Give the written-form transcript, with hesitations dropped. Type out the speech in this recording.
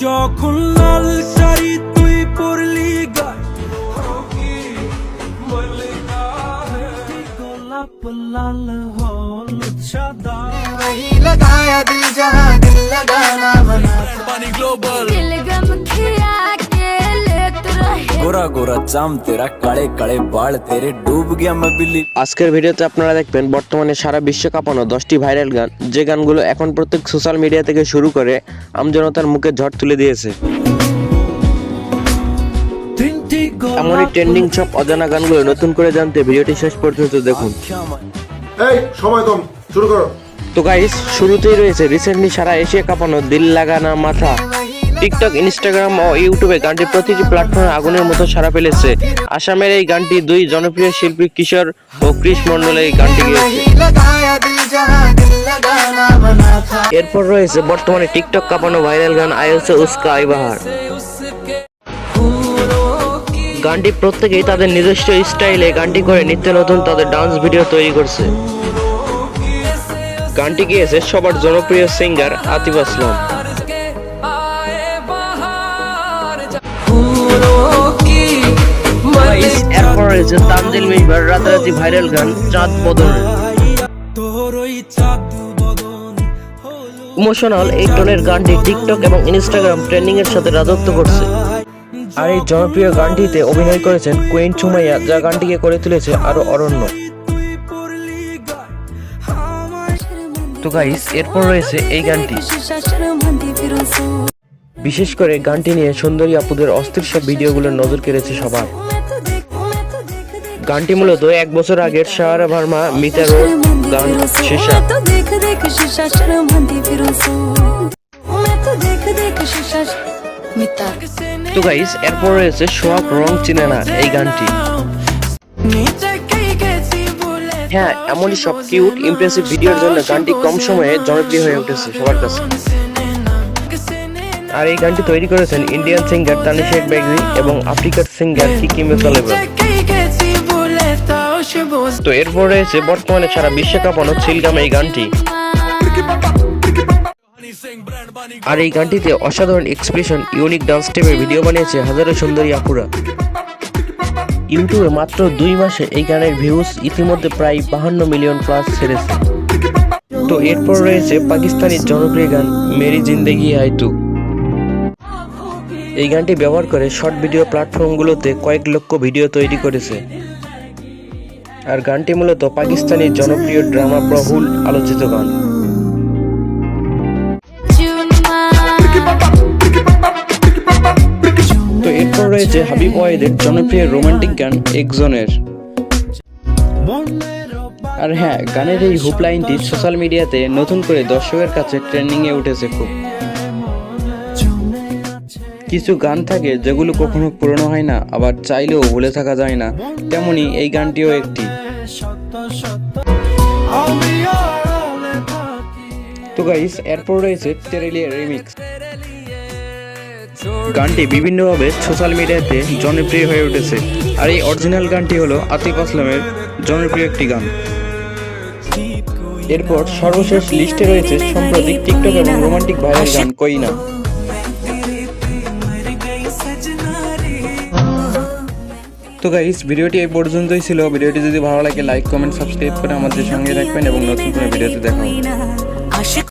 যখন লাল শাড়ি তুই পরলি গায়ে গোলাপ লাল হলুদ সাদা वही लगाया दिल जहाँ दिल लगाना बना पानी ग्लोबल दिल गम खिया के लेत रहे गोरा गोरा चाम तेरा काले काले बाल तेरे डूब गया मैं बिल्ली। আজকের ভিডিওতে আপনারা দেখবেন বর্তমানে সারা বিশ্ব কাঁপানো 10টি ভাইরাল গান, যে গানগুলো এখন প্রত্যেক সোশ্যাল মিডিয়া থেকে শুরু করে আমজনতার মুখে ঝড় তুলে দিয়েছে। এমনই ট্রেন্ডিং সব অজানা গানগুলো নতুন করে জানতে ভিডিওটি শেষ পর্যন্ত দেখুন। এই সময় কম, শুরু করো। তো গাইস, শুরুতেই রয়েছে রিসেন্টলি সারা এশিয়া কাঁপানো দিল লাগানা মাথা। টিকটক, ইনস্টাগ্রাম ও ইউটিউবে গানটি প্রতিটি প্ল্যাটফর্মে আগুনের মতো সাড়া ফেলেছে। আসামের এই গানটি দুই জনপ্রিয় শিল্পী কিশোর ও কৃষ মন্ডল এই গানটি গেয়েছে। लगाया दिल जहाँ दिल लगाना बना था এরপর রয়েছে বর্তমানে টিকটক কাঁপানো ভাইরাল গান আয়োসে উস্কা আই বাহার। গানটি প্রত্যেকেই তাদের নিজস্ব স্টাইলে গানটি করে নিত্য নতুন তাদের ডান্স ভিডিও তৈরি করছে। গানটি গেয়েছে সবার জনপ্রিয় সিঙ্গার আতিফ আসলাম। এরপর রয়েছে তানজিল মিশবার রাতারাতি ভাইরাল গান চাঁদ বদন। তোর ওই চাঁদ বদন ইমোশনাল এই টোনের গানটি টিকটক এবং ইনস্টাগ্রাম ট্রেন্ডিং এর সাথে রাজত্ব করছে। আর এই জনপ্রিয় গানটিতে অভিনয় করেছেন কুইন সুমাইয়া, যা গানটিকে করে তুলেছে আরো অরণ্য। তুই পরলি গায়ে আমায় তো গাইস, এরপর রয়েছে এই গানটি। शर्मंदी फिरों सो বিশেষ করে গানটি নিয়ে সুন্দরী আপুদের অস্থির সব ভিডিওগুলো নজর কেড়েছে সবার। मैं तो देख গানটি মূলত 1 বছর আগের শাহরা ভার্মা মিতারোর গান শেষা। मैं तो देख शीशा शर्मंदी फिरों सो मैं तो देख शीशा मिता তো গাইস, এরপর রয়েছে সোহাগ রং চিনে না এই গানটি। নিচে কে গেছি বলে হ্যাঁ, এমনই সব কিউট ইমপ্রেসিভ ভিডিওর জন্য গানটি কম সময়ে জনপ্রিয় হয়ে উঠেছে সবার কাছে। আর এই গানটি তৈরি করেছেন ইন্ডিয়ান সিঙ্গার তানিশেক বেগরি এবং আফ্রিকার সিঙ্গার কিকি মেকালেভা। কে গেছি বলে তাও সে বস তো এরপর রয়েছে বর্তমানে সারা বিশ্ব কাঁপানো চিলগাম এই গানটি। আর এই গানটিতে অসাধারণ এক্সপ্রেশন, ইউনিক ডান্স স্টেপের ভিডিও বানিয়েছে হাজারো সুন্দরী আপুরা। ইউটিউবে মাত্র 2 মাসে এই গানের ভিউজ ইতিমধ্যে প্রায় 52 মিলিয়ন প্লাস ছেড়েছে। তো এরপর রয়েছে পাকিস্তানি জনপ্রিয় গান মেরি জিন্দেগি হায় তু। এই গানটি ব্যবহার করে শর্ট ভিডিও প্ল্যাটফর্মগুলোতে কয়েক লক্ষ ভিডিও তৈরি করেছে। আর গানটি মূলত পাকিস্তানি জনপ্রিয় ড্রামা বহুল আলোচিত গান। তো এরপর রয়েছে হাবিব ওয়াহিদের জনপ্রিয় রোমান্টিক গান একজনের। আর হ্যাঁ, গানের এই হুপ লাইনটি সোশ্যাল মিডিয়াতে নতুন করে দর্শকের কাছে ট্রেন্ডিং এ উঠেছে খুব। কিছু গান থাকে যেগুলো কখনো পুরনো হয় না, আবার চাইলেও ভুলে থাকা যায় না, তেমনি এই গানটিও একটি। তো গাইস, এরপর রয়েছে তেরেলিয়া রিমিক্স। গানটি বিভিন্নভাবে সোশ্যাল মিডিয়াতে জনপ্রিয় হয়ে উঠেছে। আর এই অরিজিনাল গানটি হলো আতিফ আসলামের জনপ্রিয় একটি গান। এরপর সর্বশেষ লিস্টে রয়েছে সম্প্রতি টিকটক এবং রোমান্টিক ভাইরাল গান কইনা। তো গাইস, ভিডিওটি এই পর্যন্তই ছিল। ভিডিওটি যদি ভালো লাগে লাইক, কমেন্ট, সাবস্ক্রাইব করে আমাদের সঙ্গে থাকবেন এবং নতুন কোনো ভিডিওতে দেখা হবে।